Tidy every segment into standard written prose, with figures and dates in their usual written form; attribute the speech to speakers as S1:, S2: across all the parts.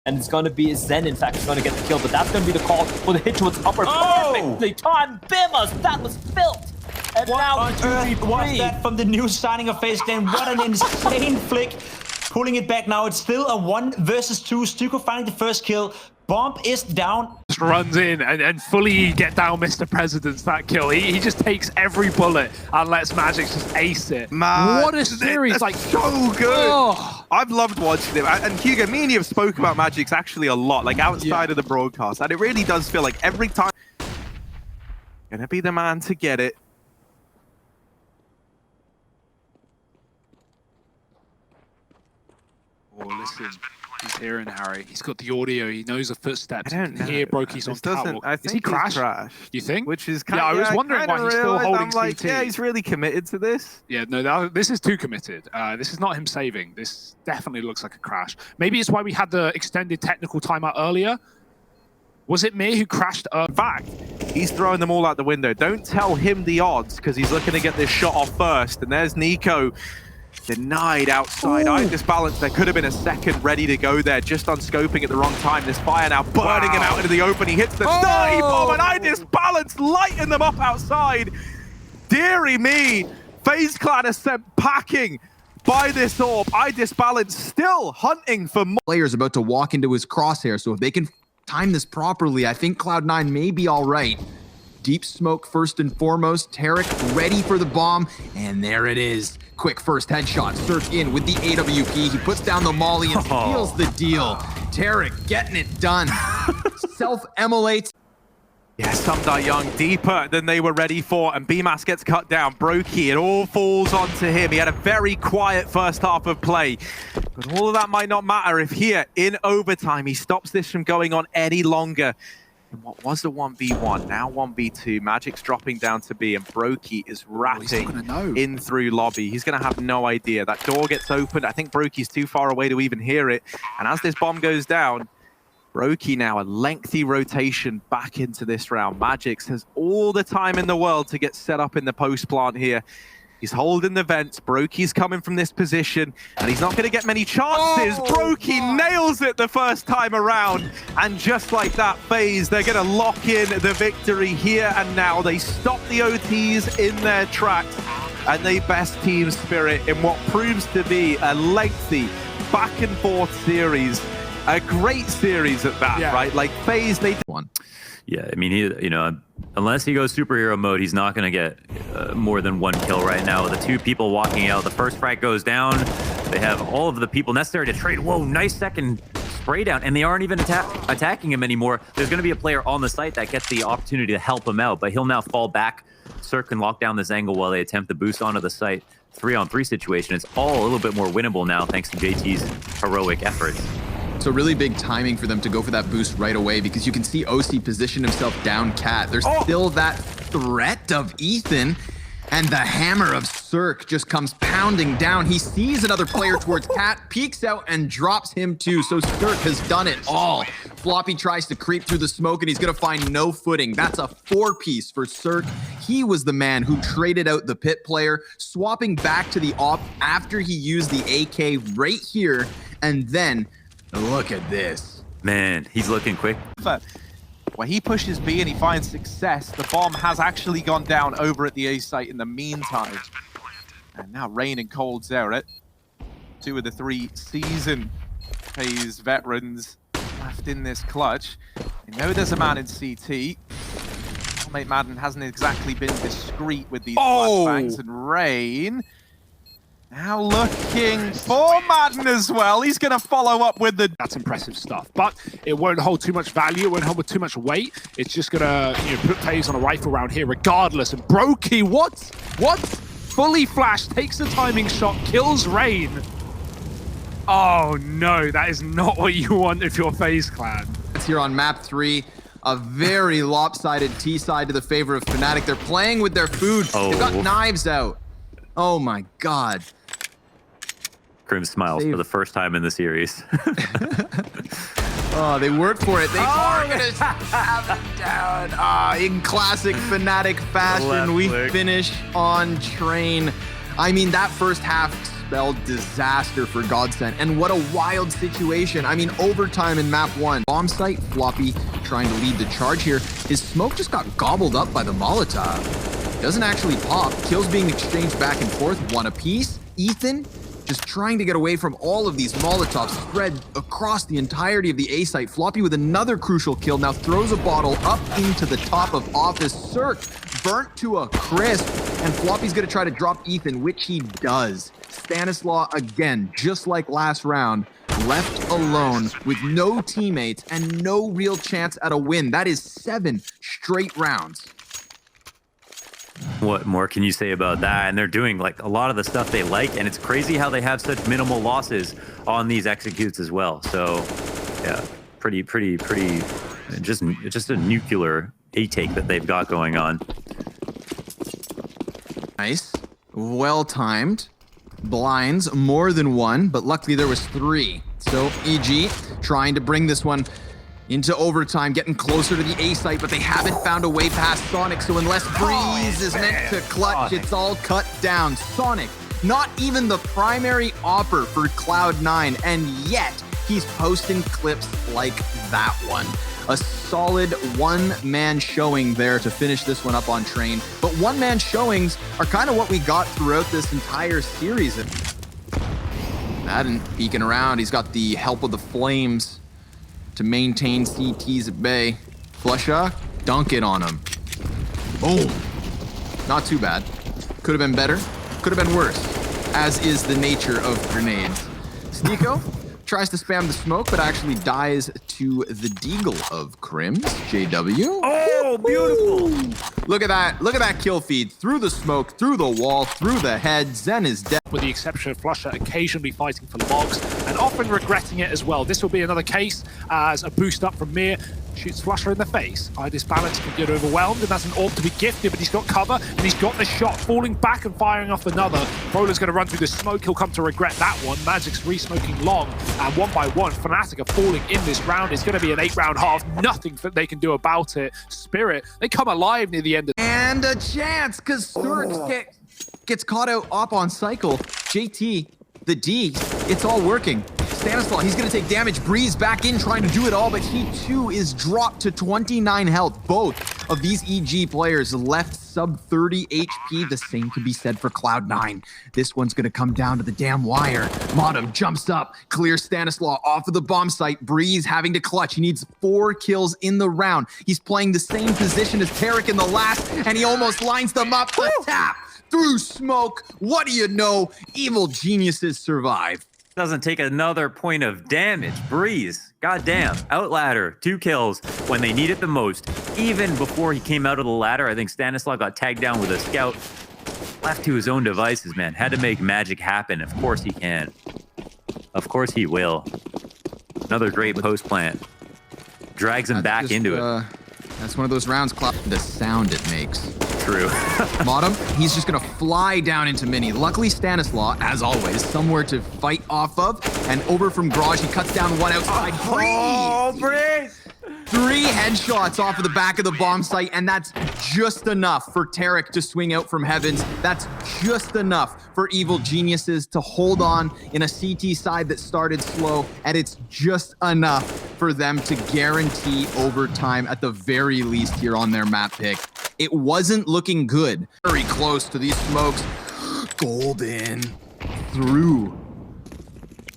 S1: And it's going to be Zehn, in fact, is going to get the kill, but that's going to be the call for the hit towards upper. Perfectly timed BYMAS, that was filth. And
S2: what
S1: now
S2: on earth was that from the new signing of FaZe Clan? What an insane flick. Pulling it back now. It's still a 1 versus 2. Stuko finding the first kill. Bomb is down.
S3: Just runs in and fully get down Mr. President's that kill. He just takes every bullet and lets magixx just ace it.
S4: Man,
S3: what a series. Like,
S4: so good. Oh. I've loved watching him. And Hugo, me and you have spoke about magixx actually a lot, like outside of the broadcast. And it really does feel like every time gonna be the man to get it.
S3: Oh, listen. He's hearing Harry. He's got the audio. He knows the footsteps.
S4: I don't know.
S3: Hear Broky's on catwalk.
S4: I think
S3: Is he crashed?
S4: You
S3: think?
S4: Which is kind
S3: of,
S4: I
S3: was wondering why he's still holding CT.
S4: Yeah, he's really committed to this.
S3: Yeah, no, this is too committed. This is not him saving. This definitely looks like a crash. Maybe it's why we had the extended technical timeout earlier. Was it me who crashed?
S4: In fact, he's throwing them all out the window. Don't tell him the odds because he's looking to get this shot off first. And there's niko. Denied outside. Idisbalance. There could have been a second ready to go there, just on scoping at the wrong time. This fire now burning him out into the open. He hits the 30 bomb and Idisbalance lighting them up outside. Deary me. FaZe Clan are sent packing by this orb. Idisbalance still hunting for more.
S5: Players about to walk into his crosshair, so if they can time this properly, I think Cloud9 may be all right. Deep smoke first and foremost. Tarik ready for the bomb, and there it is. Quick first headshot. cerq in with the AWP. He puts down the moly and seals the deal. Tarik getting it done. Self-immolates.
S4: Yeah, some die young, deeper than they were ready for, and BYMAS gets cut down. Brokey, it all falls onto him. He had a very quiet first half of play, but all of that might not matter if here, in overtime, he stops this from going on any longer. And what was a 1v1, now 1v2. magixx dropping down to B, and Brokey is ratting in through lobby. He's going to have no idea. That door gets opened. I think Brokey's too far away to even hear it. And as this bomb goes down, Brokey now a lengthy rotation back into this round. magixx has all the time in the world to get set up in the post plant here. He's holding the vents. Brokey's coming from this position, and he's not going to get many chances. Brokey nails it the first time around. And just like that, FaZe, they're going to lock in the victory here and now. They stop the OTs in their tracks, and they best team spirit in what proves to be a lengthy back and forth series. A great series at that, right? Like FaZe, they won.
S6: Yeah, I mean, unless he goes superhero mode, he's not going to get more than 1 kill right now. With the 2 people walking out, the first frag goes down. They have all of the people necessary to trade. Whoa, nice second spray down, and they aren't even attacking him anymore. There's going to be a player on the site that gets the opportunity to help him out, but he'll now fall back. cerq can lock down this angle while they attempt to boost onto the site. 3-on-3 situation. It's all a little bit more winnable now, thanks to JT's heroic efforts.
S5: So really big timing for them to go for that boost right away, because you can see OC position himself down cat. There's still that threat of Ethan, and the hammer of cerq just comes pounding down. He sees another player towards cat, peeks out and drops him too. So cerq has done it all. Floppy tries to creep through the smoke, and he's gonna find no footing. That's a 4-piece for cerq. He was the man who traded out the pit player, swapping back to the op after he used the AK right here, and then look at this.
S6: Man, he's looking quick.
S4: Where he pushes B and he finds success, the bomb has actually gone down over at the A site in the meantime. And now Rain and coldezra, 2 of the 3 season FaZe veterans left in this clutch. They know there's a man in CT. Mate Madden hasn't exactly been discreet with these flashbangs, and Rain now looking for Madden as well. He's going to follow up with the...
S3: That's impressive stuff, but it won't hold too much value. It won't hold with too much weight. It's just going to put FaZe on a rifle round here regardless. And Brokey, what? Fully flashed, takes the timing shot, kills Rain. Oh no, that is not what you want if you're FaZe Clan.
S5: It's here on map 3. A very lopsided T side to the favor of Fnatic. They're playing with their food. They've got knives out. Oh my God.
S6: Krim smiles for the first time in the series.
S5: Oh, they worked for it. They are going to have it down. In classic Fnatic fashion, we finish on train. I mean, that first half spell disaster for godsent. And what a wild situation. I mean, overtime in map 1. Bomb site, Floppy trying to lead the charge here. His smoke just got gobbled up by the Molotov. Doesn't actually pop. Kills being exchanged back and forth, one apiece. Ethan just trying to get away from all of these Molotovs spread across the entirety of the A site. Floppy with another crucial kill, now throws a bottle up into the top of office. cerq burnt to a crisp, and Floppy's gonna try to drop Ethan, which he does. Stanislaw, again, just like last round, left alone with no teammates and no real chance at a win. That is 7 straight rounds.
S6: What more can you say about that? And they're doing like a lot of the stuff they like, and it's crazy how they have such minimal losses on these executes as well. So yeah, pretty just a nuclear A-take that they've got going on.
S5: Nice. Well timed. Blinds, more than one, but luckily there was 3. So EG trying to bring this one into overtime, getting closer to the A site, but they haven't found a way past Sonic, so unless Brehze is meant to clutch, it's all cut down. Sonic, not even the primary opper for Cloud9, and yet he's posting clips like that one. A solid one-man showing there to finish this one up on Train, but one-man showings are kind of what we got throughout this entire series. Madden peeking around, he's got the help of the Flames to maintain CTs at bay. Flusha, dunk it on him. Boom. Not too bad. Could have been better, could have been worse, as is the nature of grenades. Niko tries to spam the smoke, but actually dies to the deagle of Crims. JW.
S6: Oh, beautiful.
S5: Look at that kill feed. Through the smoke, through the wall, through the head. Zehn is dead.
S3: With the exception of Flusha occasionally fighting for logs and often regretting it as well. This will be another case as a boost up from Mir shoots Flusha in the face. Idisbalance can get overwhelmed, and that's an orb to be gifted, but he's got cover and he's got the shot, falling back and firing off another. Brawler's going to run through the smoke. He'll come to regret that one. magixx re-smoking long, and one by one, fnatic are falling in this round. It's going to be an 8-round half. Nothing that they can do about it. Spirit, they come alive near the end.
S5: And a chance, because cerq gets caught out up on cycle. JT, the D, it's all working. Stanislaw, he's going to take damage. Brehze back in trying to do it all, but he too is dropped to 29 health. Both of these EG players left sub 30 HP. The same could be said for Cloud9. This one's going to come down to the damn wire. Modem jumps up, clears Stanislaw off of the bomb site. Brehze having to clutch. He needs 4 kills in the round. He's playing the same position as tarik in the last, and he almost lines them up. The tap through smoke. What do you know? Evil geniuses survive.
S6: Doesn't take another point of damage. Brehze, goddamn, out ladder, 2 kills when they need it the most. Even before he came out of the ladder, I think Stanislaw got tagged down with a scout. Left to his own devices, man. Had to make magic happen. Of course he can. Of course he will. Another great post plant. Drags him back into it.
S5: That's one of those rounds, the sound it makes.
S6: True.
S5: Bottom, he's just gonna fly down into mini. Luckily, Stanislaw, as always, somewhere to fight off of. And over from Garage, he cuts down one outside.
S6: Oh, Brehze!
S5: 3 headshots off of the back of the bomb site, and that's just enough for tarik to swing out from heavens. That's just enough for evil geniuses to hold on in a CT side that started slow, and it's just enough for them to guarantee overtime at the very least here on their map pick. It wasn't looking good. Very close to these smokes. Golden through.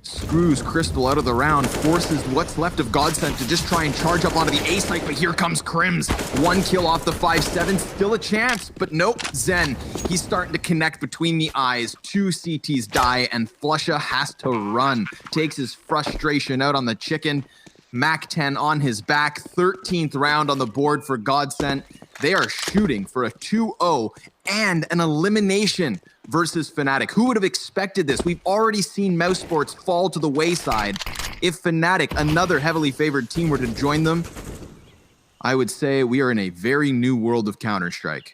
S5: Screws Crystal out of the round, forces what's left of godsent to just try and charge up onto the A site, but here comes Crims. 1 kill off the 5-7, still a chance, but nope. Zehn, he's starting to connect between the eyes. 2 CTs die, and Flusha has to run. Takes his frustration out on the chicken. Mac 10 on his back, 13th round on the board for godsent. They are shooting for a 2-0 and an elimination versus fnatic. Who would have expected this? We've already seen Mouse Sports fall to the wayside. If fnatic, another heavily favored team, were to join them, I would say we are in a very new world of Counter-Strike.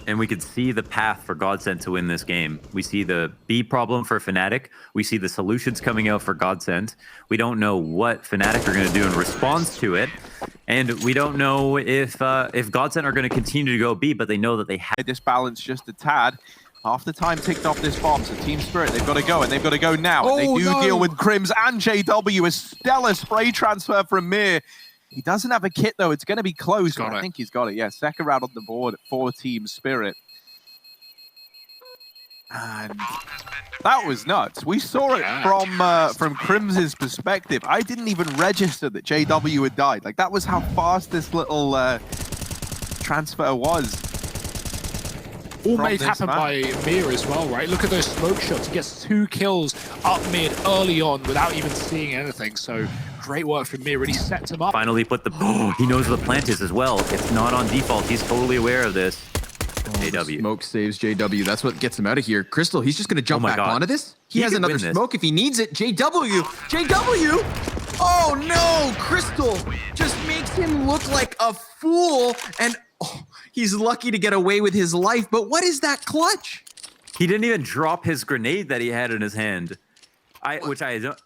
S6: And we could see the path for godsent to win this game. We see the B problem for fnatic. We see the solutions coming out for godsent. We don't know what fnatic are going to do in response to it. And we don't know if godsent are going to continue to go B, but they know that they have
S7: this balance just a tad.
S4: Half the time ticked off this bomb, so Team Spirit, they've got to go, and they've got to go now. And they
S3: Oh,
S4: do
S3: no.
S4: deal with Crims and JW. A stellar spray transfer from Mir. He doesn't have a kit, though. It's going to be close, but I think he's got it. Yeah, second round on the board for Team Spirit. And that was nuts. We saw it from Crims's perspective. I didn't even register that JW had died. Like, that was how fast this little transfer was.
S3: All made happen by Mir as well, right? Look at those smoke shots. He gets 2 kills up mid early on without even seeing anything. So great work from Mir. Really sets him up.
S6: Finally put the... he knows where the plant is as well. It's not on default. He's totally aware of this. JW.
S5: Smoke saves JW. That's what gets him out of here. Crystal, he's just going to jump back onto this. He has another smoke if he needs it. JW! Oh no! Crystal just makes him look like a fool, and he's lucky to get away with his life. But what is that clutch?
S6: He didn't even drop his grenade that he had in his hand. Which I don't...